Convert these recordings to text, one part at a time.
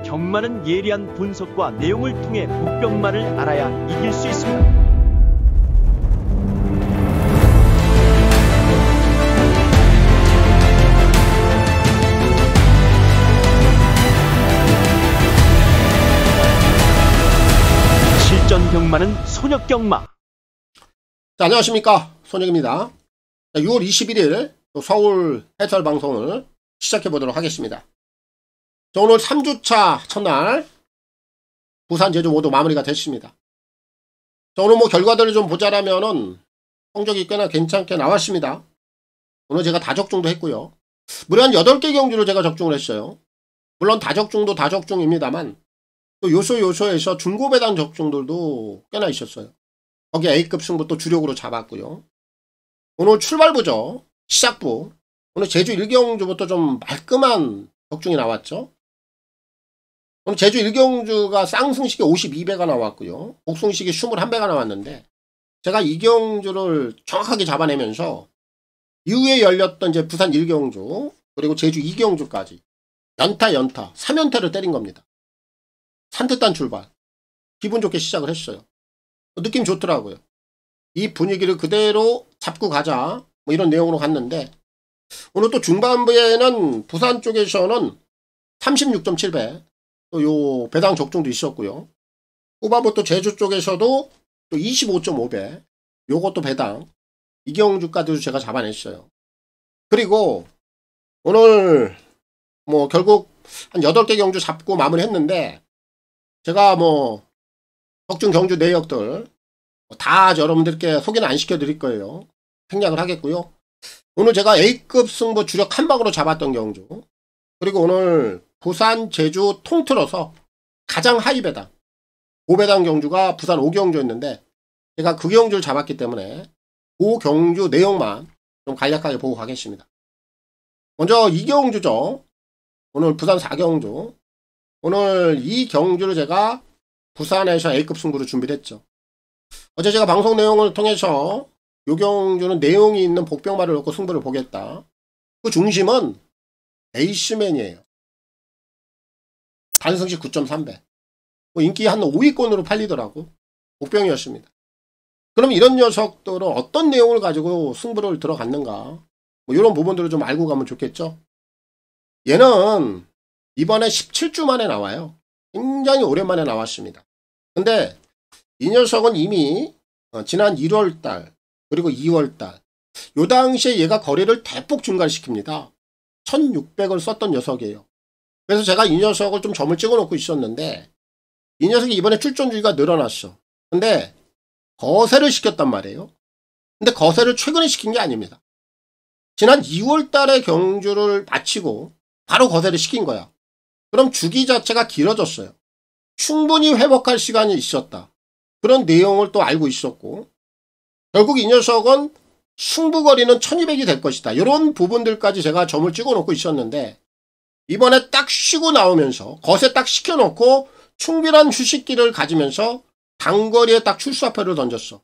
경마는 예리한 분석과 내용을 통해 복병마를 알아야 이길 수 있습니다. 실전 경마는 손역경마. 자, 안녕하십니까, 손역입니다. 6월 21일 서울 해설 방송을 시작해 보도록 하겠습니다. 자, 오늘 3주차 첫날 부산 제주 모두 마무리가 됐습니다. 자, 오늘 결과들을 좀 보자라면은 성적이 꽤나 괜찮게 나왔습니다. 오늘 제가 다적중도 했고요. 무려 한 8개 경주를 제가 적중을 했어요. 물론 다적중도 다적중입니다만 또 요소에서 중고배당 적중들도 꽤나 있었어요. 거기 A급 승부 또 주력으로 잡았고요. 오늘 출발부죠. 시작부. 오늘 제주 1경주부터 좀 말끔한 적중이 나왔죠. 오늘 제주 1경주가 쌍승식에 52배가 나왔고요. 복승식에 21배가 나왔는데 제가 2경주를 정확하게 잡아내면서 이후에 열렸던 이제 부산 1경주 그리고 제주 2경주까지 연타 3연타를 때린 겁니다. 산뜻한 출발. 기분 좋게 시작을 했어요. 느낌 좋더라고요. 이 분위기를 그대로 잡고 가자 이런 내용으로 갔는데 오늘 또 중반부에는 부산 쪽에서는 36.7배 또 요 배당 적중도 있었고요. 후반부 또 제주 쪽에서도 또 25.5배 요것도 배당 이경주까지도 제가 잡아냈어요. 그리고 오늘 결국 한 8개 경주 잡고 마무리했는데 제가 적중 경주 내역들 다 여러분들께 소개는 안 시켜드릴 거예요. 생략을 하겠고요. 오늘 제가 A급 승부 주력 한 방으로 잡았던 경주 그리고 오늘 부산 제주 통틀어서 가장 하이 배당 5배당 경주가 부산 5경주였는데 제가 그 경주를 잡았기 때문에 그 경주 내용만 좀 간략하게 보고 가겠습니다. 먼저 2경주죠. 오늘 부산 4경주 오늘 이 경주를 제가 부산에서 A급 승부를 준비를 했죠. 어제 제가 방송 내용을 통해서 요 경주는 내용이 있는 복병마를 놓고 승부를 보겠다. 그 중심은 에이스맨이에요. 단승식 9.3배. 인기 한 5위권으로 팔리더라고. 복병이었습니다. 그럼 이런 녀석들은 어떤 내용을 가지고 승부를 들어갔는가. 이런 부분들을 좀 알고 가면 좋겠죠. 얘는 이번에 17주 만에 나와요. 굉장히 오랜만에 나왔습니다. 근데 이 녀석은 이미 지난 1월달 그리고 2월달 요 당시에 얘가 거래를 대폭 증가시킵니다. 1600을 썼던 녀석이에요. 그래서 제가 이 녀석을 좀 점을 찍어 놓고 있었는데 이 녀석이 이번에 출전주의가 늘어났어. 근데 거세를 시켰단 말이에요. 근데 거세를 최근에 시킨 게 아닙니다. 지난 2월달에 경주를 마치고 바로 거세를 시킨 거야. 그럼 주기 자체가 길어졌어요. 충분히 회복할 시간이 있었다. 그런 내용을 또 알고 있었고 결국 이 녀석은 승부거리는 1200이 될 것이다. 이런 부분들까지 제가 점을 찍어 놓고 있었는데 이번에 딱 쉬고 나오면서 거세 딱 시켜놓고 충분한 휴식기를 가지면서 단거리에 딱 출수화표를 던졌어.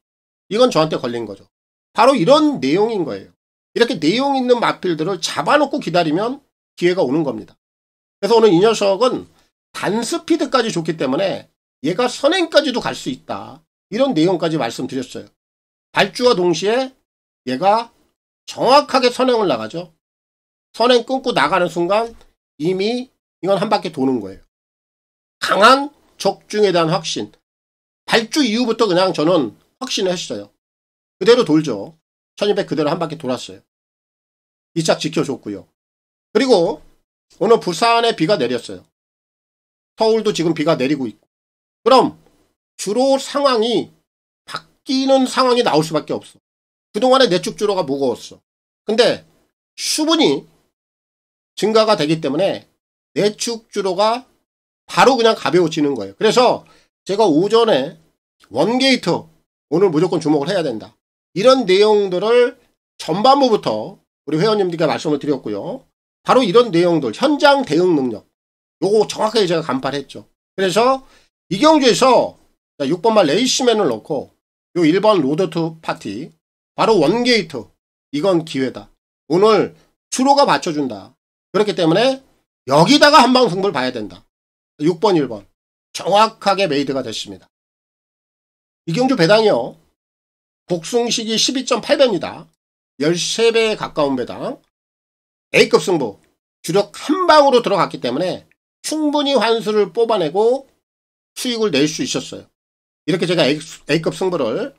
이건 저한테 걸린 거죠. 바로 이런 내용인 거예요. 이렇게 내용 있는 마필들을 잡아놓고 기다리면 기회가 오는 겁니다. 그래서 오늘 이 녀석은 단스피드까지 좋기 때문에 얘가 선행까지도 갈 수 있다. 이런 내용까지 말씀드렸어요. 발주와 동시에 얘가 정확하게 선행을 나가죠. 선행 끊고 나가는 순간 이미 이건 한 바퀴 도는 거예요. 강한 적중에 대한 확신. 발주 이후부터 그냥 저는 확신을 했어요. 그대로 돌죠. 1200 그대로 한 바퀴 돌았어요. 이 짝 지켜줬고요. 그리고 오늘 부산에 비가 내렸어요. 서울도 지금 비가 내리고 있고. 그럼 주로 상황이 바뀌는 상황이 나올 수밖에 없어. 그동안에 내축주로가 무거웠어. 근데 수분이 증가가 되기 때문에 내축주로가 바로 그냥 가벼워지는 거예요. 그래서 제가 오전에 원게이트 오늘 무조건 주목을 해야 된다. 이런 내용들을 전반부부터 우리 회원님들께 말씀을 드렸고요. 바로 이런 내용들 현장 대응 능력 요거 정확하게 제가 간파했죠. 그래서 이 경주에서 6번말 레이시맨을 넣고 요 1번 로드2 파티 바로 원게이트 이건 기회다. 오늘 주로가 받쳐준다. 그렇기 때문에 여기다가 한방 승부를 봐야 된다. 6번, 1번. 정확하게 메이드가 됐습니다. 이경주 배당이요. 복숭식이 12.8배입니다. 13배에 가까운 배당. A급 승부. 주력 한 방으로 들어갔기 때문에 충분히 환수를 뽑아내고 수익을 낼 수 있었어요. 이렇게 제가 A급 승부를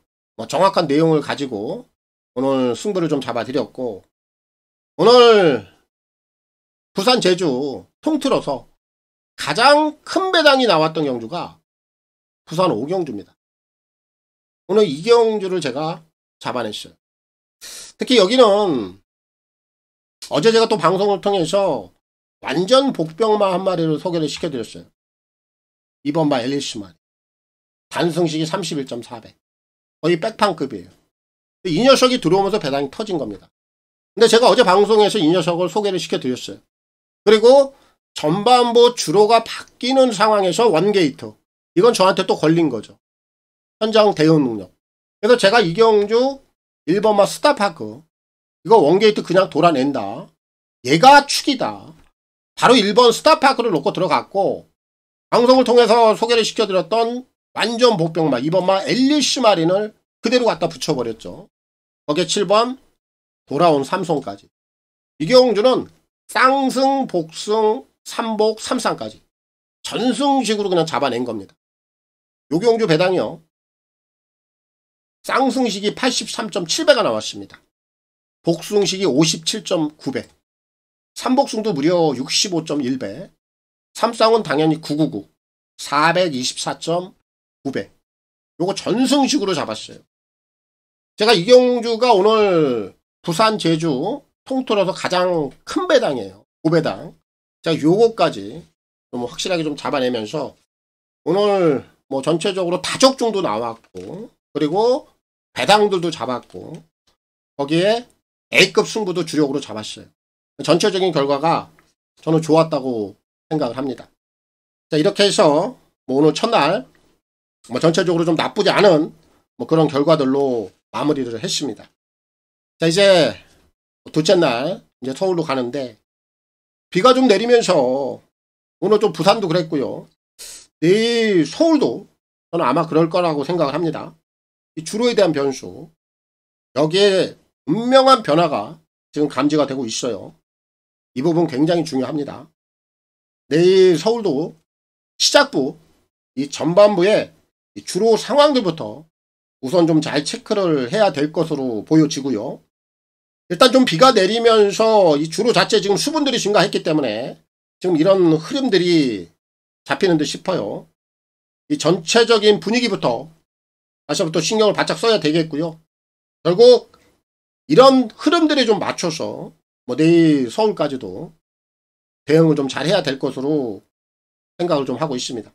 정확한 내용을 가지고 오늘 승부를 좀 잡아드렸고, 오늘 부산 제주 통틀어서 가장 큰 배당이 나왔던 경주가 부산 5경주입니다. 오늘 이 경주를 제가 잡아냈어요. 특히 여기는 어제 제가 또 방송을 통해서 완전 복병마 한 마리를 소개를 시켜드렸어요. 이번 마 LC마리. 단승식이 31.4배. 거의 백판급이에요. 이 녀석이 들어오면서 배당이 터진 겁니다. 근데 제가 어제 방송에서 이 녀석을 소개를 시켜드렸어요. 그리고 전반부 주로가 바뀌는 상황에서 원게이트. 이건 저한테 또 걸린 거죠. 현장 대응 능력. 그래서 제가 이경주 1번마 스타파크. 이거 원게이트 그냥 돌아낸다. 얘가 축이다. 바로 1번 스타파크를 놓고 들어갔고, 방송을 통해서 소개를 시켜드렸던 완전 복병마 2번마 엘리시 마린을 그대로 갖다 붙여버렸죠. 거기에 7번 돌아온 삼성까지. 이경주는 쌍승, 복승, 삼복, 삼상까지 전승식으로 그냥 잡아낸 겁니다. 요경주 배당이요. 쌍승식이 83.7배가 나왔습니다. 복승식이 57.9배. 삼복승도 무려 65.1배. 삼쌍은 당연히 999. 424.9배. 요거 전승식으로 잡았어요. 제가 이경주가 오늘 부산 제주 통틀어서 가장 큰 배당이에요. 5배당. 제가 요거까지 좀 확실하게 좀 잡아내면서 오늘 뭐 전체적으로 다적중도 나왔고, 그리고 배당들도 잡았고, 거기에 A급 승부도 주력으로 잡았어요. 전체적인 결과가 저는 좋았다고 생각을 합니다. 자, 이렇게 해서 뭐 오늘 첫날 뭐 전체적으로 좀 나쁘지 않은 뭐 그런 결과들로 마무리를 했습니다. 자, 이제 둘째 날 이제 서울로 가는데 비가 좀 내리면서 오늘 좀 부산도 그랬고요. 내일 서울도 저는 아마 그럴 거라고 생각을 합니다. 이 주로에 대한 변수, 여기에 분명한 변화가 지금 감지가 되고 있어요. 이 부분 굉장히 중요합니다. 내일 서울도 시작부, 이 전반부에 이 주로 상황들부터 우선 좀 잘 체크를 해야 될 것으로 보여지고요. 일단 좀 비가 내리면서 이 주로 자체 지금 수분들이 증가했기 때문에 지금 이런 흐름들이 잡히는 듯 싶어요. 이 전체적인 분위기부터 다시 한번 또 신경을 바짝 써야 되겠고요. 결국 이런 흐름들에 좀 맞춰서 뭐 내일 서울까지도 대응을 좀 잘 해야 될 것으로 생각을 좀 하고 있습니다.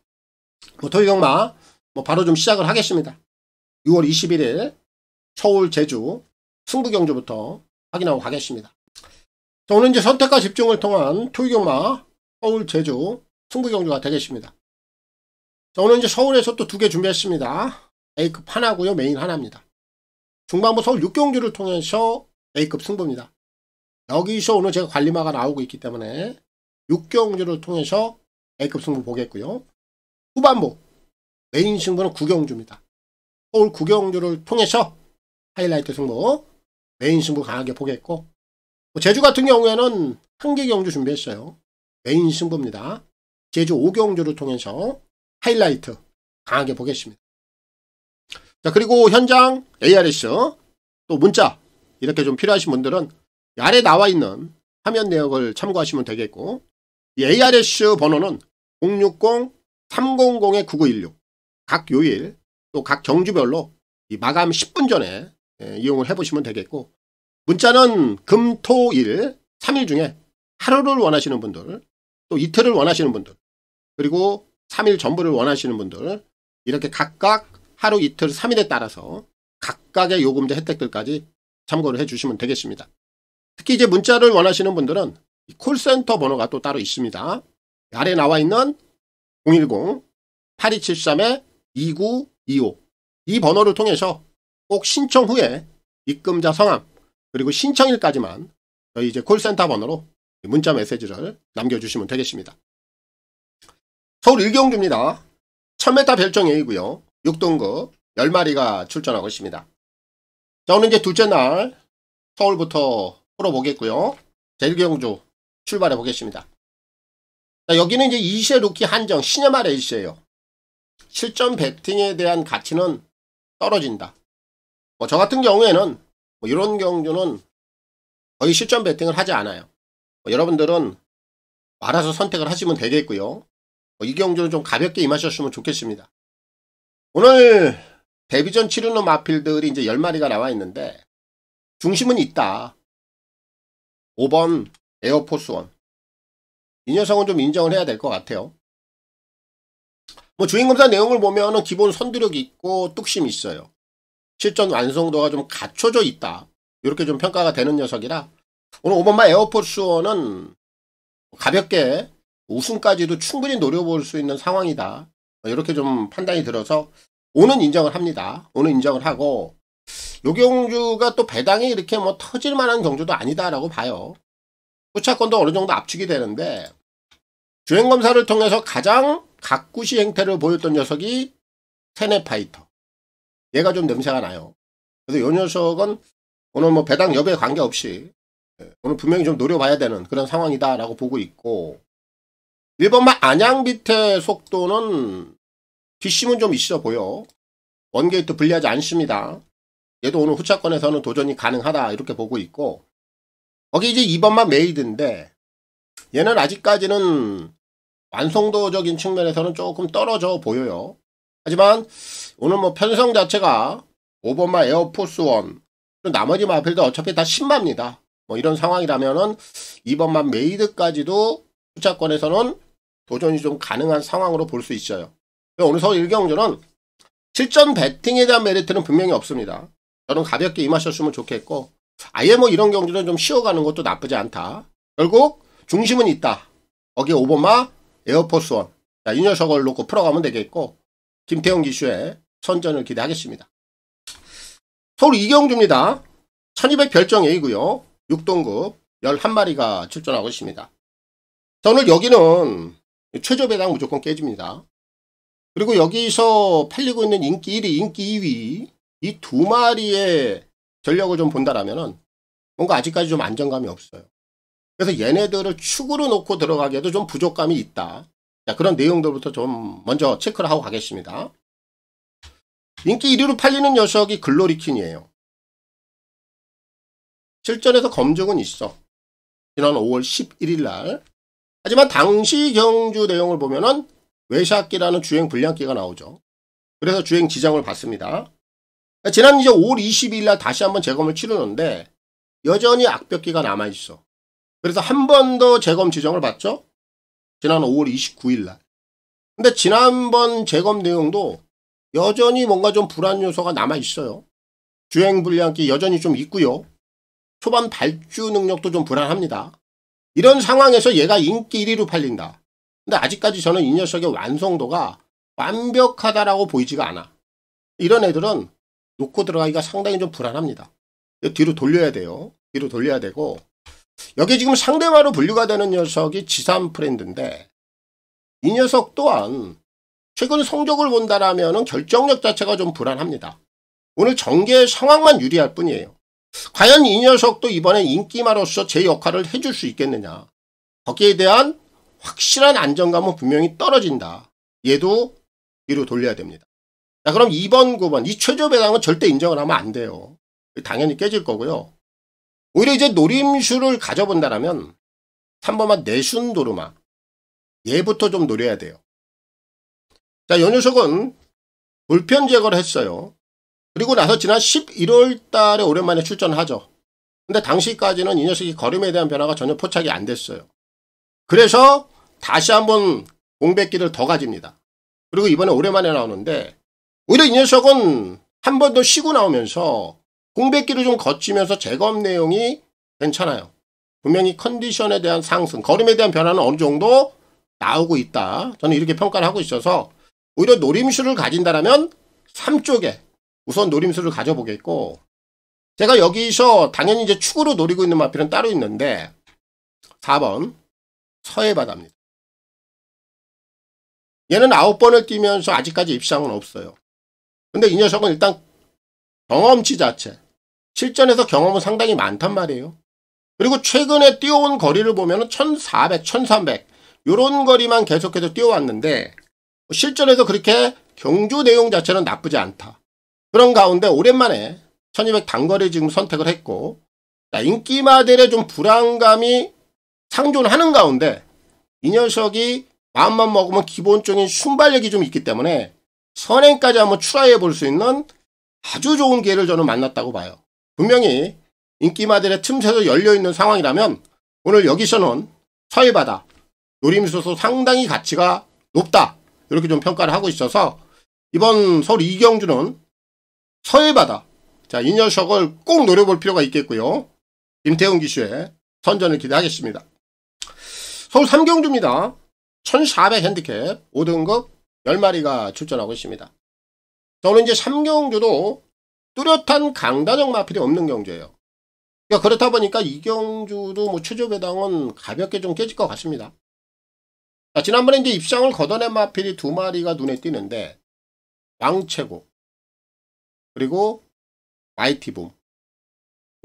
뭐 토요경마 뭐 바로 좀 시작을 하겠습니다. 6월 21일 서울 제주 승부경주부터 확인하고 가겠습니다. 자, 오늘 이제 선택과 집중을 통한 토요경마 서울 제주 승부경주가 되겠습니다. 자, 오늘 이제 서울에서 또 2개 준비했습니다. A급 하나고요, 메인 하나입니다. 중반부 서울 6경주를 통해서 A급 승부입니다. 여기서 오늘 제가 관리마가 나오고 있기 때문에 6경주를 통해서 A급 승부 보겠고요. 후반부 메인 승부는 9경주입니다. 서울 9경주를 통해서 하이라이트 승부, 메인 승부 강하게 보겠고, 제주 같은 경우에는 한 개 경주 준비했어요. 메인 승부입니다. 제주 5경주를 통해서 하이라이트 강하게 보겠습니다. 자, 그리고 현장 ARS 또 문자 이렇게 좀 필요하신 분들은 아래 나와 있는 화면 내역을 참고하시면 되겠고, 이 ARS 번호는 060-300-9916 각 요일 또 각 경주별로 이 마감 10분 전에 이용을 해보시면 되겠고, 문자는 금, 토, 일 3일 중에 하루를 원하시는 분들, 또 이틀을 원하시는 분들, 그리고 3일 전부를 원하시는 분들, 이렇게 각각 하루, 이틀, 3일에 따라서 각각의 요금제 혜택들까지 참고를 해주시면 되겠습니다. 특히 이제 문자를 원하시는 분들은 콜센터 번호가 또 따로 있습니다. 아래 나와 있는 010-8273-2925 이 번호를 통해서 꼭 신청 후에 입금자 성함 그리고 신청일까지만 저희 이제 콜센터 번호로 문자 메시지를 남겨주시면 되겠습니다. 서울 일경주입니다. 1000m 별정 A고요. 6등급 10마리가 출전하고 있습니다. 자, 오늘 이제 둘째 날 서울부터 풀어보겠고요. 자, 일경주 출발해 보겠습니다. 자, 여기는 이제 2세 루키 한정 신여마 레이스예요. 실전 배팅에 대한 가치는 떨어진다. 저 같은 경우에는 이런 경주는 거의 실전 배팅을 하지 않아요. 여러분들은 알아서 선택을 하시면 되겠고요. 이 경주는 좀 가볍게 임하셨으면 좋겠습니다. 오늘 데뷔전 치르는 마필들이 이제 10마리가 나와 있는데 중심은 있다. 5번 에어포스1. 이 녀석은 좀 인정을 해야 될 것 같아요. 주행검사 내용을 보면은 기본 선두력이 있고 뚝심이 있어요. 실전 완성도가 좀 갖춰져 있다. 이렇게 좀 평가가 되는 녀석이라 오늘 5번마 에어포스1은 가볍게 우승까지도 충분히 노려볼 수 있는 상황이다. 이렇게 좀 판단이 들어서 오는 인정을 합니다. 오는 인정을 하고 요 경주가 또 배당이 이렇게 터질 만한 경주도 아니다라고 봐요. 후차권도 어느 정도 압축이 되는데 주행검사를 통해서 가장 각구시 행태를 보였던 녀석이 세네파이터. 얘가 좀 냄새가 나요. 그래서 이 녀석은 오늘 배당 여부에 관계없이 오늘 분명히 좀 노려봐야 되는 그런 상황이다라고 보고 있고 1번마 안양빛의 속도는 뒷심은 좀 있어 보여. 원게이트 불리하지 않습니다. 얘도 오늘 후차권에서는 도전이 가능하다 이렇게 보고 있고 거기 이제 2번마 메이드인데 얘는 아직까지는 완성도적인 측면에서는 조금 떨어져 보여요. 하지만 오늘 편성 자체가 5번마 에어포스1 나머지 마필도 어차피 다 10마입니다. 이런 상황이라면은 2번마 메이드까지도 후차권에서는 도전이 좀 가능한 상황으로 볼 수 있어요. 오늘 서울 일경주는 실전 배팅에 대한 메리트는 분명히 없습니다. 저는 가볍게 임하셨으면 좋겠고 아예 이런 경주는 좀 쉬어가는 것도 나쁘지 않다. 결국 중심은 있다. 거기에 5번마 에어포스1. 자, 이 녀석을 놓고 풀어가면 되겠고 김태형 기수의 선전을 기대하겠습니다. 서울 이경주입니다. 1200 별정 A고요. 6등급 11마리가 출전하고 있습니다. 자, 오늘 여기는 최저 배당 무조건 깨집니다. 그리고 여기서 팔리고 있는 인기 1위, 인기 2위 이 두 마리의 전력을 좀 본다라면은 뭔가 아직까지 좀 안정감이 없어요. 그래서 얘네들을 축으로 놓고 들어가기에도 좀 부족감이 있다. 자, 그런 내용들부터 좀 먼저 체크를 하고 가겠습니다. 인기 1위로 팔리는 녀석이 글로리퀸이에요. 실전에서 검증은 있어. 지난 5월 11일 날. 하지만 당시 경주 내용을 보면은 외샷기라는 주행 불량기가 나오죠. 그래서 주행 지정을 받습니다. 지난 이제 5월 22일 날 다시 한번 재검을 치르는데 여전히 악벽기가 남아있어. 그래서 한 번 더 재검 지정을 받죠. 지난 5월 29일 날. 근데 지난번 재검 내용도 여전히 뭔가 좀 불안 요소가 남아있어요. 주행 불량기 여전히 좀 있고요. 초반 발주 능력도 좀 불안합니다. 이런 상황에서 얘가 인기 1위로 팔린다. 근데 아직까지 저는 이 녀석의 완성도가 완벽하다라고 보이지가 않아. 이런 애들은 놓고 들어가기가 상당히 좀 불안합니다. 뒤로 돌려야 돼요. 뒤로 돌려야 되고 여기 지금 상대마로 분류가 되는 녀석이 지산 프렌드인데 이 녀석 또한 최근 성적을 본다라면 결정력 자체가 좀 불안합니다. 오늘 전개 상황만 유리할 뿐이에요. 과연 이 녀석도 이번에 인기마로서 제 역할을 해줄 수 있겠느냐. 거기에 대한 확실한 안정감은 분명히 떨어진다. 얘도 뒤로 돌려야 됩니다. 자, 그럼 2번, 9번 이 최저 배당은 절대 인정을 하면 안 돼요. 당연히 깨질 거고요. 오히려 이제 노림수를 가져본다라면 3번만 내순 도르마 얘부터 좀 노려야 돼요. 자, 이 녀석은 불편 제거를 했어요. 그리고 나서 지난 11월 달에 오랜만에 출전을 하죠. 근데 당시까지는 이 녀석이 걸음에 대한 변화가 전혀 포착이 안 됐어요. 그래서 다시 한번 공백기를 더 가집니다. 그리고 이번에 오랜만에 나오는데 오히려 이 녀석은 한 번 더 쉬고 나오면서 공백기를 좀 거치면서 재검 내용이 괜찮아요. 분명히 컨디션에 대한 상승, 걸음에 대한 변화는 어느 정도 나오고 있다. 저는 이렇게 평가를 하고 있어서 오히려 노림수를 가진다라면 3쪽에 우선 노림수를 가져보겠고 제가 여기서 당연히 이제 축으로 노리고 있는 마필은 따로 있는데 4번 서해바다입니다. 얘는 9번을 뛰면서 아직까지 입상은 없어요. 근데 이 녀석은 일단 경험치 자체, 실전에서 경험은 상당히 많단 말이에요. 그리고 최근에 뛰어온 거리를 보면 1400, 1300 요런 거리만 계속해서 뛰어왔는데 실전에서 그렇게 경주 내용 자체는 나쁘지 않다. 그런 가운데 오랜만에 1200 단거리 지금 선택을 했고, 인기 마델에 좀 불안감이 상존하는 가운데 이 녀석이 마음만 먹으면 기본적인 순발력이 좀 있기 때문에 선행까지 한번 추라해 볼 수 있는 아주 좋은 기회를 저는 만났다고 봐요. 분명히 인기 마델의 틈새도 열려있는 상황이라면 오늘 여기서는 서해바다 노림수소 상당히 가치가 높다, 이렇게 좀 평가를 하고 있어서 이번 서울 이경주는 서해바다, 자, 이 녀석을 꼭 노려볼 필요가 있겠고요. 김태훈 기수의 선전을 기대하겠습니다. 서울 3경주입니다. 1400 핸디캡 5등급 10마리가 출전하고 있습니다. 저는 이제 3경주도 뚜렷한 강단형 마필이 없는 경주예요. 그러니까 그렇다 보니까 이 경주도 뭐 최저 배당은 가볍게 좀 깨질 것 같습니다. 자, 지난번에 이제 입상을 걷어낸 마필이 2마리가 눈에 띄는데 왕최고 그리고 마이티붐,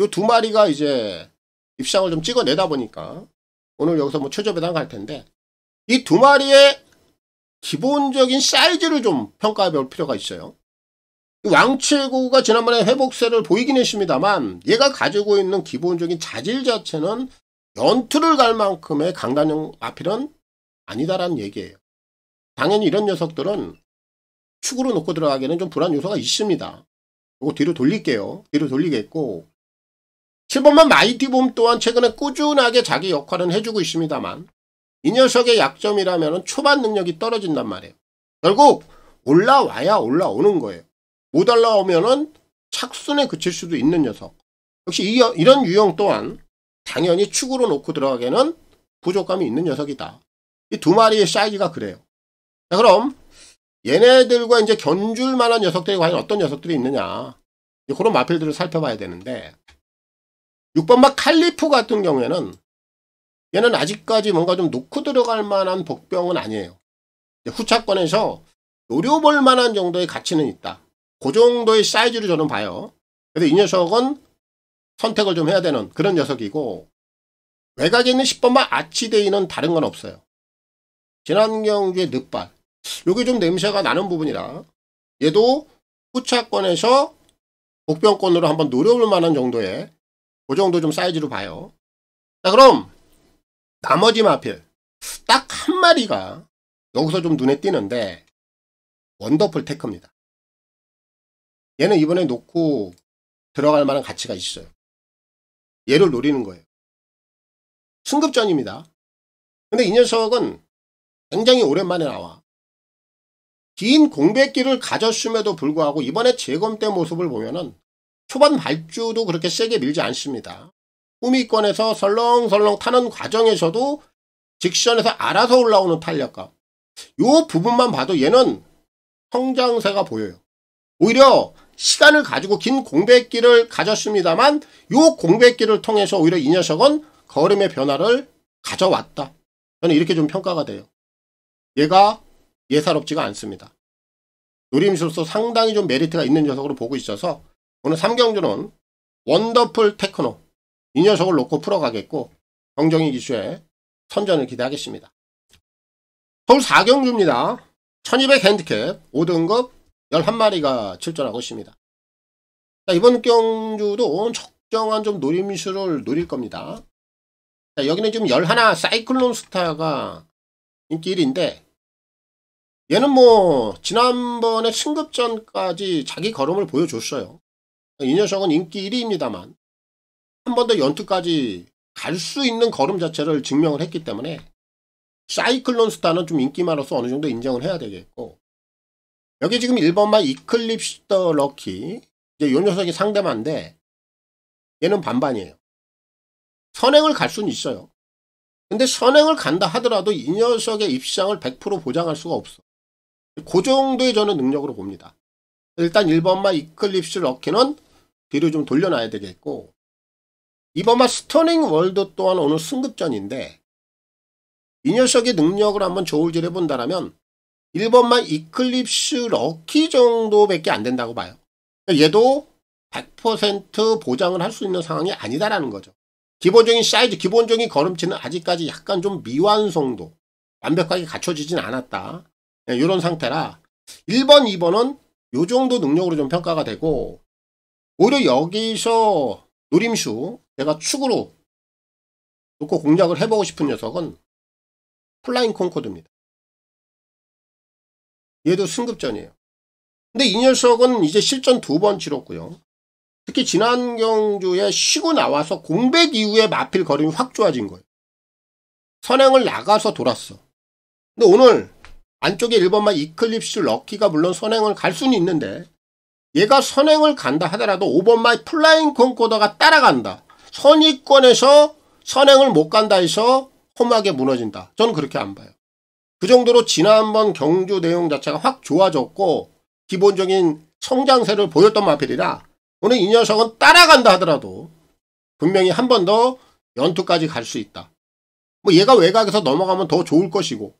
요 2마리가 이제 입상을 좀 찍어내다 보니까 오늘 여기서 뭐 최저 배당 갈 텐데, 이 2마리의 기본적인 사이즈를 좀 평가해 볼 필요가 있어요. 왕최고가 지난번에 회복세를 보이긴 했습니다만 얘가 가지고 있는 기본적인 자질 자체는 연투를 갈 만큼의 강단형 마필은 아니다라는 얘기예요. 당연히 이런 녀석들은 축으로 놓고 들어가기에는 좀 불안 요소가 있습니다. 이거 뒤로 돌릴게요. 뒤로 돌리겠고, 7번만 마이티봄 또한 최근에 꾸준하게 자기 역할은 해주고 있습니다만 이 녀석의 약점이라면 초반 능력이 떨어진단 말이에요. 결국 올라와야 올라오는 거예요. 못 올라오면은 착순에 그칠 수도 있는 녀석. 역시 이런 유형 또한 당연히 축으로 놓고 들어가기에는 부족감이 있는 녀석이다. 이 2마리의 사이즈가 그래요. 자, 그럼 얘네들과 이제 견줄 만한 녀석들이 과연 어떤 녀석들이 있느냐, 그런 마필들을 살펴봐야 되는데, 6번마 칼리프 같은 경우에는 얘는 아직까지 뭔가 좀 놓고 들어갈 만한 복병은 아니에요. 후차권에서 노려볼 만한 정도의 가치는 있다. 그 정도의 사이즈로 저는 봐요. 그래서 이 녀석은 선택을 좀 해야 되는 그런 녀석이고, 외곽에 있는 10번마 아치데이는 다른 건 없어요. 지난 경주의 늑발, 요게 좀 냄새가 나는 부분이라 얘도 후차권에서 복병권으로 한번 노려볼 만한 정도의 그 정도 좀 사이즈로 봐요. 자, 그럼 나머지 마필 딱 한 마리가 여기서 좀 눈에 띄는데 원더풀 테크입니다. 얘는 이번에 놓고 들어갈 만한 가치가 있어요. 얘를 노리는 거예요. 승급전입니다. 근데 이 녀석은 굉장히 오랜만에 나와. 긴 공백기를 가졌음에도 불구하고 이번에 재검 때 모습을 보면은 초반 발주도 그렇게 세게 밀지 않습니다. 후미권에서 설렁설렁 타는 과정에서도 직선에서 알아서 올라오는 탄력감, 요 부분만 봐도 얘는 성장세가 보여요. 오히려 시간을 가지고 긴 공백기를 가졌습니다만 요 공백기를 통해서 오히려 이 녀석은 걸음의 변화를 가져왔다. 저는 이렇게 좀 평가가 돼요. 얘가 예사롭지가 않습니다. 노림수로서 상당히 좀 메리트가 있는 녀석으로 보고 있어서 오늘 3경주는 원더풀 테크노 이 녀석을 놓고 풀어가겠고, 정정희 기수의 선전을 기대하겠습니다. 서울 4경주입니다. 1200 핸디캡 5등급 11마리가 출전하고 있습니다. 자, 이번 경주도 적정한 좀 노림수를 노릴 겁니다. 자, 여기는 지금 11 사이클론 스타가 인기 1위인데 얘는 뭐 지난번에 승급전까지 자기 걸음을 보여줬어요. 이 녀석은 인기 1위입니다만 한 번 더 연투까지 갈 수 있는 걸음 자체를 증명을 했기 때문에 사이클론 스타는 좀 인기만으로서 어느 정도 인정을 해야 되겠고, 여기 지금 1번만 이클립스 더 럭키, 이제 요 녀석이 상대만인데 얘는 반반이에요. 선행을 갈 수는 있어요. 근데 선행을 간다 하더라도 이 녀석의 입상을 100% 보장할 수가 없어. 그 정도의 저는 능력으로 봅니다. 일단 1번마 이클립스 럭키는 뒤로 좀 돌려놔야 되겠고, 2번마 스터닝 월드 또한 오늘 승급전인데 이 녀석의 능력을 한번 저울질해 본다면 1번만 이클립스 럭키 정도밖에 안 된다고 봐요. 얘도 100% 보장을 할 수 있는 상황이 아니다라는 거죠. 기본적인 사이즈, 기본적인 걸음치는 아직까지 약간 좀 미완성도, 완벽하게 갖춰지진 않았다. 이런 상태라 1번, 2번은 요 정도 능력으로 좀 평가가 되고, 오히려 여기서 노림수, 내가 축으로 놓고 공략을 해보고 싶은 녀석은 플라잉 콩코드입니다. 얘도 승급전이에요. 근데 이 녀석은 이제 실전 2번 치렀고요. 특히 지난 경주에 쉬고 나와서 공백 이후에 마필 거림이 확 좋아진 거예요. 선행을 나가서 돌았어. 근데 오늘 안쪽에 1번만 이클립스 럭키가 물론 선행을 갈 수는 있는데, 얘가 선행을 간다 하더라도 5번만 플라잉 콩코더가 따라간다. 선위권에서 선행을 못 간다 해서 험하게 무너진다. 저는 그렇게 안 봐요. 그 정도로 지난번 경주 내용 자체가 확 좋아졌고 기본적인 성장세를 보였던 마필이라 오늘 이 녀석은 따라간다 하더라도 분명히 한 번 더 연투까지 갈 수 있다. 뭐 얘가 외곽에서 넘어가면 더 좋을 것이고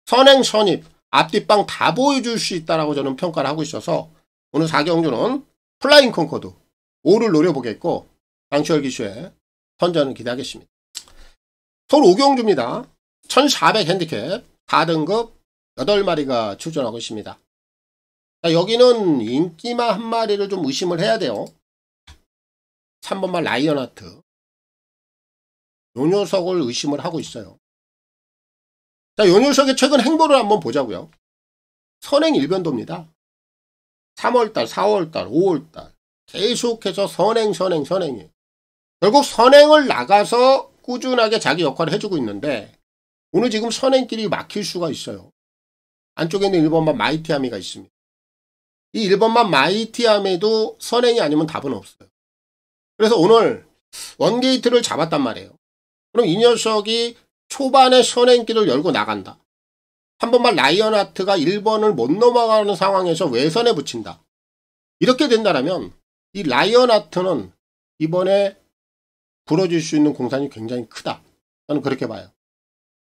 선행, 선입, 앞뒷방 다 보여줄 수 있다라고 저는 평가를 하고 있어서 오늘 4경주는 플라잉 콩코드 5를 노려보겠고 강추열 기수의 선전을 기대하겠습니다. 서울 5경주입니다. 1400 핸디캡 4등급 8마리가 출전하고 있습니다. 자, 여기는 인기마 한 마리를 좀 의심을 해야 돼요. 3번만 라이언하트. 요 녀석을 의심을 하고 있어요. 자, 요 녀석의 최근 행보를 한번 보자고요. 선행 일변도입니다. 3월달, 4월달, 5월달 계속해서 선행이에요. 결국 선행을 나가서 꾸준하게 자기 역할을 해주고 있는데 오늘 지금 선행길이 막힐 수가 있어요. 안쪽에 있는 1번만 마이티아미가 있습니다. 이 1번만 마이티아미도 선행이 아니면 답은 없어요. 그래서 오늘 원게이트를 잡았단 말이에요. 그럼 이 녀석이 초반에 선행길을 열고 나간다. 한 번만 라이언하트가 1번을 못 넘어가는 상황에서 외선에 붙인다. 이렇게 된다면 이 라이언하트는 이번에 부러질 수 있는 공산이 굉장히 크다. 저는 그렇게 봐요.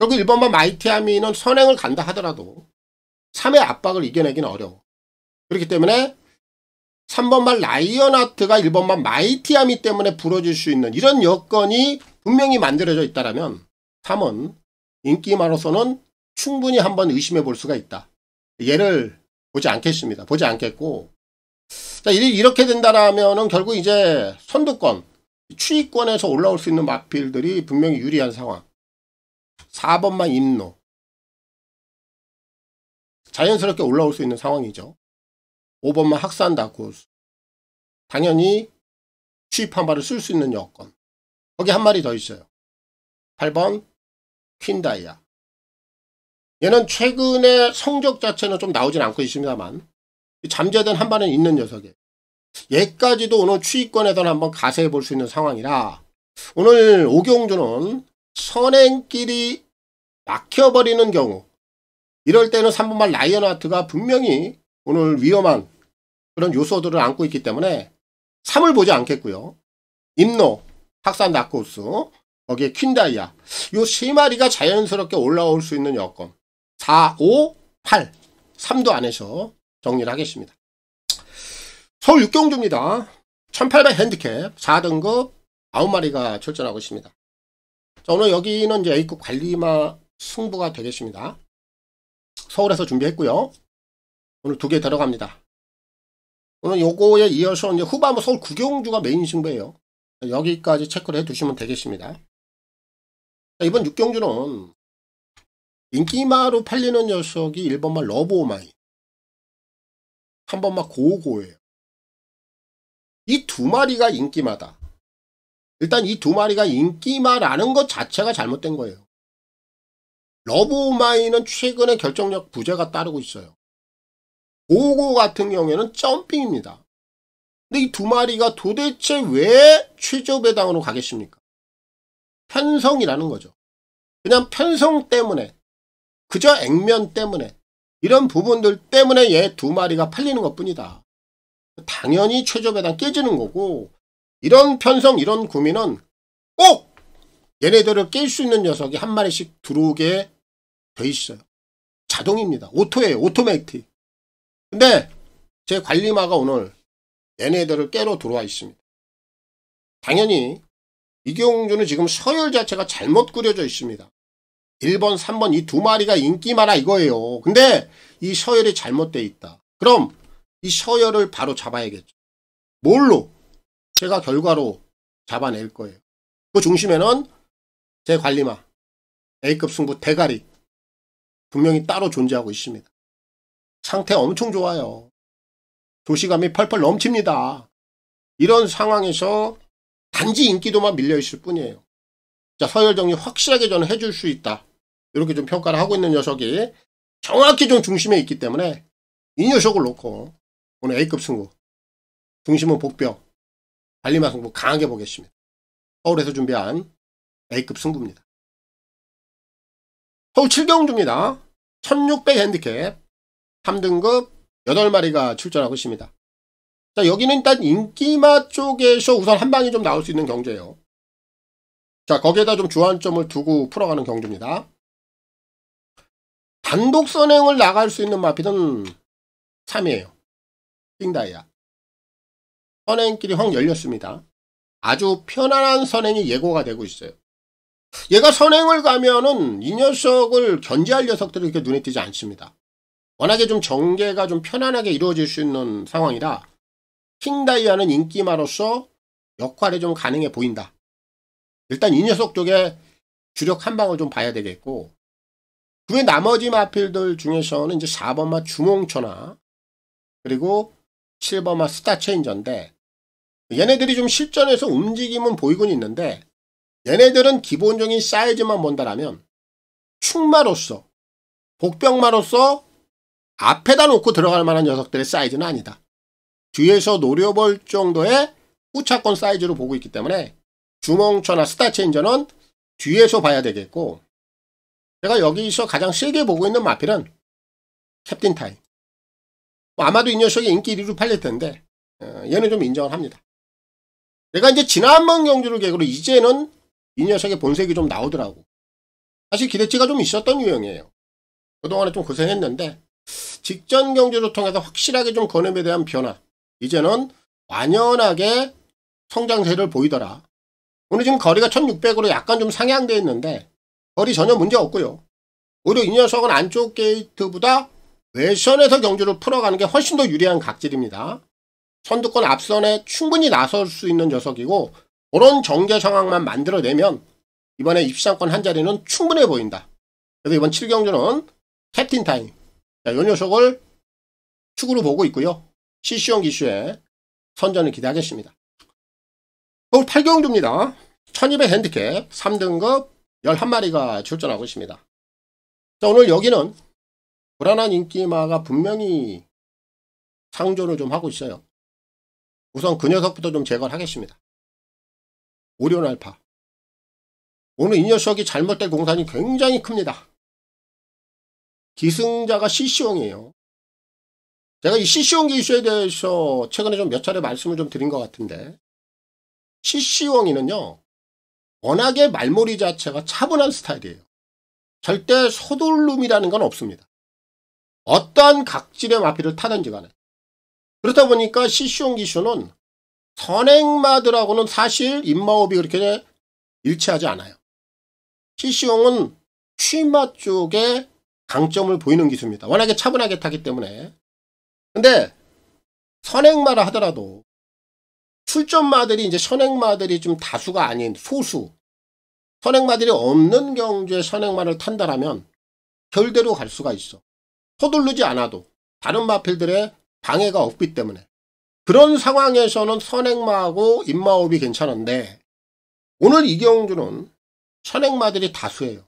결국 1번만 마이티아미는 선행을 간다 하더라도 3의 압박을 이겨내기는 어려워. 그렇기 때문에 3번만 라이언하트가 1번만 마이티아미 때문에 부러질 수 있는 이런 여건이 분명히 만들어져 있다면 3은 인기마로서는 충분히 한번 의심해 볼 수가 있다. 얘를 보지 않겠습니다. 보지 않겠고, 자, 이렇게 된다라면은 결국 이제 선두권, 추위권에서 올라올 수 있는 마필들이 분명히 유리한 상황. 4번만 임노. 자연스럽게 올라올 수 있는 상황이죠. 5번만 학산다코스. 당연히 추입 한 발을 쓸 수 있는 여건. 거기 한 마리 더 있어요. 8번 퀸다이아. 얘는 최근에 성적 자체는 좀 나오진 않고 있습니다만 잠재된 한 발은 있는 녀석이에요. 얘까지도 오늘 추위권에서는 한번 가세해 볼 수 있는 상황이라 오늘 오경주는 선행길이 막혀버리는 경우 이럴 때는 3번만 라이언하트가 분명히 오늘 위험한 그런 요소들을 안고 있기 때문에 3을 보지 않겠고요. 임노, 학산다코스, 거기에 퀸다이아 요 세 마리가 자연스럽게 올라올 수 있는 여건 4, 5, 8 3도 안에서 정리를 하겠습니다. 서울 6경주입니다. 1800 핸디캡 4등급 9마리가 출전하고 있습니다. 자, 오늘 여기는 이제 A급 관리마 승부가 되겠습니다. 서울에서 준비했고요. 오늘 2개 들어갑니다. 오늘 요거에 이어서 이제 후반부 서울 9경주가 메인 승부예요. 여기까지 체크를 해 두시면 되겠습니다. 자, 이번 6경주는 인기마로 팔리는 녀석이 1번만 러브오마이, 3번만 고고예요. 이 두 마리가 인기마다. 일단 이 두 마리가 인기마라는 것 자체가 잘못된 거예요. 러브오마이는 최근에 결정력 부재가 따르고 있어요. 고고 같은 경우에는 점핑입니다. 근데 이 두 마리가 도대체 왜 최저 배당으로 가겠습니까? 편성이라는 거죠. 그냥 편성 때문에, 그저 액면 때문에, 이런 부분들 때문에 얘 두 마리가 팔리는 것 뿐이다. 당연히 최저 배당 깨지는 거고, 이런 편성, 이런 구미는 꼭 얘네들을 깰 수 있는 녀석이 한 마리씩 들어오게 돼 있어요. 자동입니다. 오토예요. 오토매틱. 근데 제 관리마가 오늘 얘네들을 깨러 들어와 있습니다. 당연히 이경주는 지금 서열 자체가 잘못 그려져 있습니다. 1번, 3번 이 두 마리가 인기마라 이거예요. 근데 이 서열이 잘못되어 있다. 그럼 이 서열을 바로 잡아야겠죠. 뭘로? 제가 결과로 잡아낼 거예요. 그 중심에는 제 관리마 A급 승부 대가리 분명히 따로 존재하고 있습니다. 상태 엄청 좋아요. 조시감이 펄펄 넘칩니다. 이런 상황에서 단지 인기도만 밀려있을 뿐이에요. 자, 서열 정리 확실하게 저는 해줄 수 있다. 이렇게 좀 평가를 하고 있는 녀석이 정확히 좀 중심에 있기 때문에 이 녀석을 놓고 오늘 A급 승부 중심은 복병 관리마 승부 강하게 보겠습니다. 서울에서 준비한 A급 승부입니다. 서울 7경주입니다. 1600 핸디캡 3등급 8마리가 출전하고 있습니다. 자, 여기는 일단 인기마 쪽에서 우선 한 방이 좀 나올 수 있는 경주예요. 자, 거기에다 좀 주안점을 두고 풀어가는 경주입니다. 단독 선행을 나갈 수 있는 마필은 3이에요. 띵다이아. 선행길이 확 열렸습니다. 아주 편안한 선행이 예고가 되고 있어요. 얘가 선행을 가면은 이 녀석을 견제할 녀석들이 이렇게 눈에 띄지 않습니다. 워낙에 좀 전개가 좀 편안하게 이루어질 수 있는 상황이라 킹다이아는 인기마로서 역할이 좀 가능해 보인다. 일단 이 녀석 쪽에 주력 한 방을 좀 봐야 되겠고, 그 외 나머지 마필들 중에서는 이제 4번마 주몽초나 그리고 7번마 스타체인저인데, 얘네들이 좀 실전에서 움직임은 보이곤 있는데 얘네들은 기본적인 사이즈만 본다라면 충마로서 복병마로서 앞에다 놓고 들어갈 만한 녀석들의 사이즈는 아니다. 뒤에서 노려볼 정도의 후차권 사이즈로 보고 있기 때문에 주몽초나 스타체인저는 뒤에서 봐야 되겠고, 제가 여기서 가장 세게 보고 있는 마필은 캡틴 타임. 아마도 이 녀석이 인기 1위로 팔릴 텐데 얘는 좀 인정을 합니다. 내가 이제 지난번 경주를 계기로 이제는 이 녀석의 본색이 좀 나오더라고. 사실 기대치가 좀 있었던 유형이에요. 그동안에 좀 고생했는데 직전 경주를 통해서 확실하게 좀 건음에 대한 변화, 이제는 완연하게 성장세를 보이더라. 오늘 지금 거리가 1600으로 약간 좀 상향되어 있는데 거리 전혀 문제 없고요. 오히려 이 녀석은 안쪽 게이트보다 외선에서 경주를 풀어가는 게 훨씬 더 유리한 각질입니다. 선두권 앞선에 충분히 나설 수 있는 녀석이고, 그런 전개 상황만 만들어내면 이번에 입상권 한 자리는 충분해 보인다. 그래서 이번 7경주는 캡틴 타임, 자, 이 녀석을 축으로 보고 있고요. CC용 기수의 선전을 기대하겠습니다. 서울 8경주입니다. 1200 핸디캡 3등급 11마리가 출전하고 있습니다. 자, 오늘 여기는 불안한 인기마가 분명히 상존을 좀 하고 있어요. 우선 그 녀석부터 좀 제거를 하겠습니다. 오리온 알파. 오늘 이 녀석이 잘못된 공산이 굉장히 큽니다. 기승자가 CC용이에요. 제가 이 CC용 기수에 대해서 최근에 좀 몇 차례 말씀을 좀 드린 것 같은데, CC용이는요 워낙에 말머리 자체가 차분한 스타일이에요. 절대 서둘름이라는 건 없습니다. 어떠한 각질의 마필을 타든지 간에. 그렇다 보니까 CC용 기수는 선행마들하고는 사실 입마호흡이 그렇게 일치하지 않아요. CC용은 취마 쪽에 강점을 보이는 기수입니다. 워낙에 차분하게 타기 때문에. 근데 선행마라 하더라도 출전마들이 이제 선행마들이 좀 다수가 아닌 소수, 선행마들이 없는 경주에 선행마를 탄다라면 결대로 갈 수가 있어. 서두르지 않아도 다른 마필들의 방해가 없기 때문에. 그런 상황에서는 선행마하고 입마호흡이 괜찮은데, 오늘 이 경주는 선행마들이 다수예요.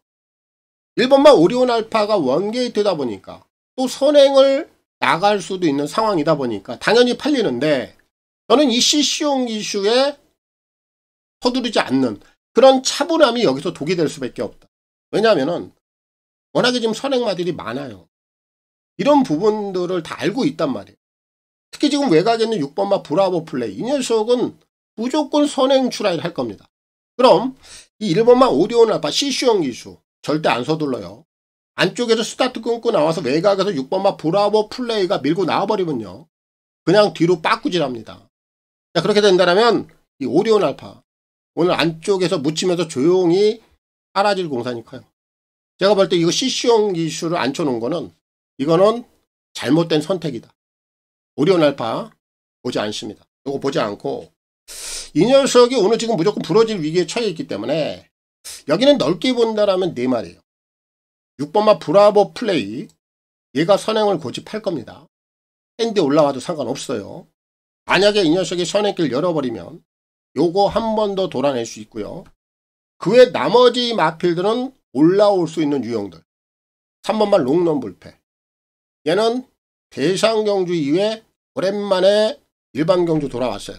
1번마 오리온 알파가 원게이트다 보니까 또 선행을 나갈 수도 있는 상황이다 보니까 당연히 팔리는데, 저는 이 CC용 기수에 서두르지 않는 그런 차분함이 여기서 독이 될 수밖에 없다. 왜냐하면 워낙에 지금 선행마들이 많아요. 이런 부분들을 다 알고 있단 말이에요. 특히 지금 외곽에 있는 6번마 브라보 플레이, 이 녀석은 무조건 선행 출하를 할 겁니다. 그럼 이 1번마 오리온 알파 CC용 기수 절대 안 서둘러요. 안쪽에서 스타트 끊고 나와서 외곽에서 6번마 브라보 플레이가 밀고 나와버리면요. 그냥 뒤로 빠꾸질합니다. 자, 그렇게 된다면 이 오리온 알파 오늘 안쪽에서 묻히면서 조용히 사라질 공산이 커요. 제가 볼 때 이거 CC용 기술을 앉혀놓은 거는 이거는 잘못된 선택이다. 오리온 알파 보지 않습니다. 이거 보지 않고 이 녀석이 오늘 지금 무조건 부러질 위기에 처해 있기 때문에 여기는 넓게 본다라면 4마리예요. 6번마 브라보 플레이 얘가 선행을 고집할 겁니다. 핸드 올라와도 상관없어요. 만약에 이 녀석이 선행길 열어버리면 요거 한 번 더 돌아낼 수 있고요. 그 외 나머지 마필들은 올라올 수 있는 유형들. 3번만 롱런 불패. 얘는 대상경주 이후에 오랜만에 일반 경주 돌아왔어요.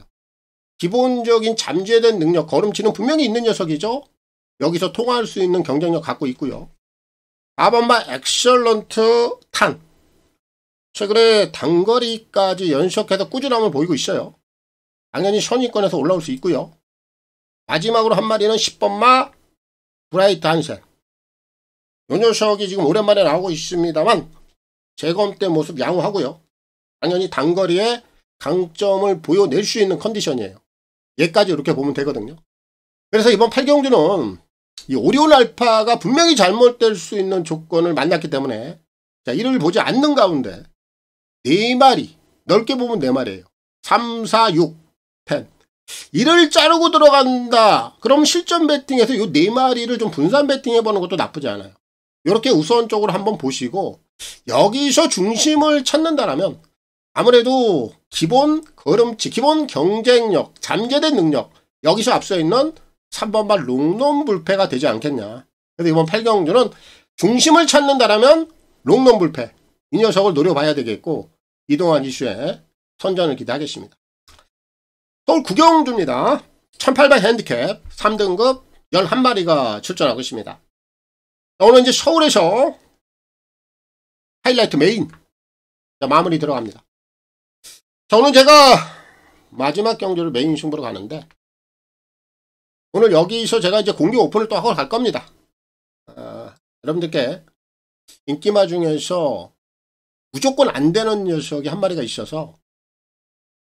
기본적인 잠재된 능력, 걸음치는 분명히 있는 녀석이죠. 여기서 통화할 수 있는 경쟁력 갖고 있고요. 4번만 엑셀런트 탄. 최근에 단거리까지 연속해서 꾸준함을 보이고 있어요. 당연히 선위권에서 올라올 수 있고요. 마지막으로 한 마리는 10번마 브라이트 한센. 이 녀석이 지금 오랜만에 나오고 있습니다만 재검 때 모습 양호하고요. 당연히 단거리에 강점을 보여낼 수 있는 컨디션이에요. 얘까지 이렇게 보면 되거든요. 그래서 이번 8경주는 이 오리온 알파가 분명히 잘못될 수 있는 조건을 만났기 때문에 자, 이를 보지 않는 가운데 4마리, 넓게 보면 4마리예요. 3, 4, 6 펜. 이를 자르고 들어간다. 그럼 실전 배팅에서 이 4마리를 좀 분산 배팅해보는 것도 나쁘지 않아요. 이렇게 우선적으로 한번 보시고 여기서 중심을 찾는다라면 아무래도 기본 걸음치, 기본 경쟁력, 잠재된 능력 여기서 앞서 있는 3번만 롱런 불패가 되지 않겠냐. 그래서 이번 8경주는 중심을 찾는다라면 롱런 불패 이 녀석을 노려봐야 되겠고 이동환 이슈에 선전을 기대하겠습니다. 서울 구경주입니다. 1800 핸디캡 3등급 11마리가 출전하고 있습니다. 오늘 이제 서울에서 하이라이트 메인 자, 마무리 들어갑니다. 자, 오늘 제가 마지막 경주를 메인 승부로 가는데 오늘 여기서 제가 이제 공개 오픈을 또 하고 갈 겁니다. 여러분들께 인기마 중에서 무조건 안 되는 녀석이 한 마리가 있어서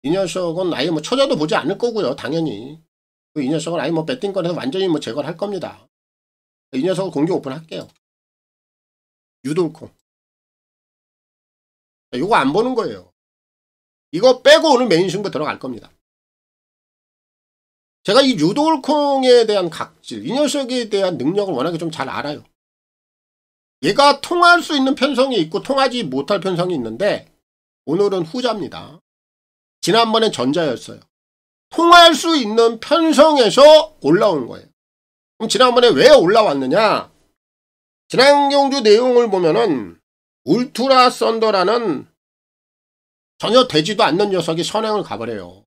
이 녀석은 아예 뭐 쳐져도 보지 않을 거고요. 당연히 이 녀석은 아예 뭐 배팅권에서 완전히 뭐 제거를 할 겁니다. 이 녀석을 공개 오픈할게요. 유돌콩. 이거 안 보는 거예요. 이거 빼고 오늘 메인 승부 들어갈 겁니다. 제가 이 유돌콩에 대한 각질, 이 녀석에 대한 능력을 워낙에 좀 잘 알아요. 얘가 통할 수 있는 편성이 있고 통하지 못할 편성이 있는데 오늘은 후자입니다. 지난번엔 전자였어요. 통할 수 있는 편성에서 올라온 거예요. 그럼 지난번에 왜 올라왔느냐? 지난 경주 내용을 보면은 울트라 썬더라는 전혀 되지도 않는 녀석이 선행을 가버려요.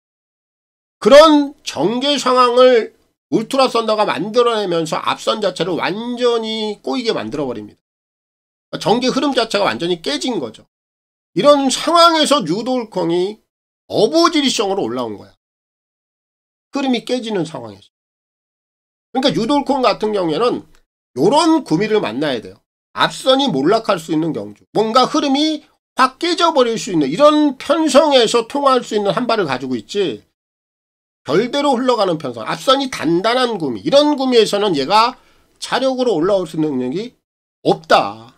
그런 전개 상황을 울트라 썬더가 만들어내면서 앞선 자체를 완전히 꼬이게 만들어버립니다. 전개 흐름 자체가 완전히 깨진 거죠. 이런 상황에서 유돌콩이 어부지리성으로 올라온 거야. 흐름이 깨지는 상황에서. 그러니까 유돌콩 같은 경우에는 이런 구미를 만나야 돼요. 앞선이 몰락할 수 있는 경주. 뭔가 흐름이 확 깨져버릴 수 있는 이런 편성에서 통할 수 있는 한 발을 가지고 있지. 별대로 흘러가는 편성. 앞선이 단단한 구미. 이런 구미에서는 얘가 차력으로 올라올 수 있는 능력이 없다.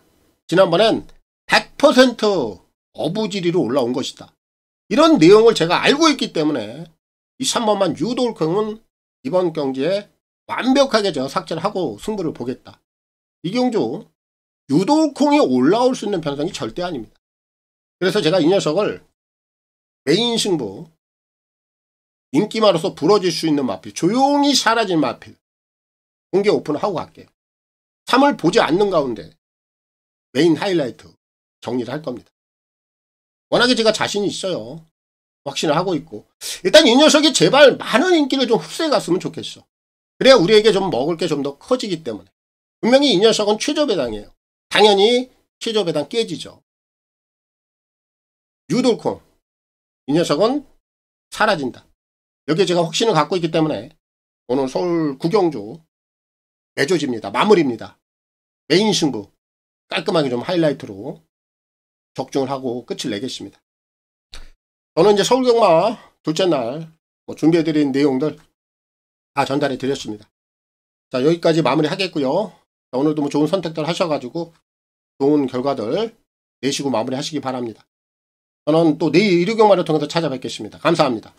지난번엔 100% 어부지리로 올라온 것이다. 이런 내용을 제가 알고 있기 때문에 이 3번만 유돌콩은 이번 경기에 완벽하게 제가 삭제를 하고 승부를 보겠다. 이 경주 유돌콩이 올라올 수 있는 편성이 절대 아닙니다. 그래서 제가 이 녀석을 메인 승부 인기마로서 부러질 수 있는 마필, 조용히 사라진 마필 공개 오픈을 하고 갈게요. 3을 보지 않는 가운데 메인 하이라이트 정리를 할 겁니다. 워낙에 제가 자신이 있어요. 확신을 하고 있고 일단 이 녀석이 제발 많은 인기를 좀 흡수해 갔으면 좋겠어. 그래야 우리에게 좀 먹을 게 좀 더 커지기 때문에. 분명히 이 녀석은 최저배당이에요. 당연히 최저배당 깨지죠. 유돌콩 이 녀석은 사라진다. 여기에 제가 확신을 갖고 있기 때문에 오늘 서울 구경주 매조지입니다. 마무리입니다. 메인 승부 깔끔하게 좀 하이라이트로 적중을 하고 끝을 내겠습니다. 저는 이제 서울경마 둘째 날 준비해드린 내용들 다 전달해 드렸습니다. 자, 여기까지 마무리 하겠고요. 자, 오늘도 좋은 선택들 하셔가지고 좋은 결과들 내시고 마무리 하시기 바랍니다. 저는 또 내일 일요경마를 통해서 찾아뵙겠습니다. 감사합니다.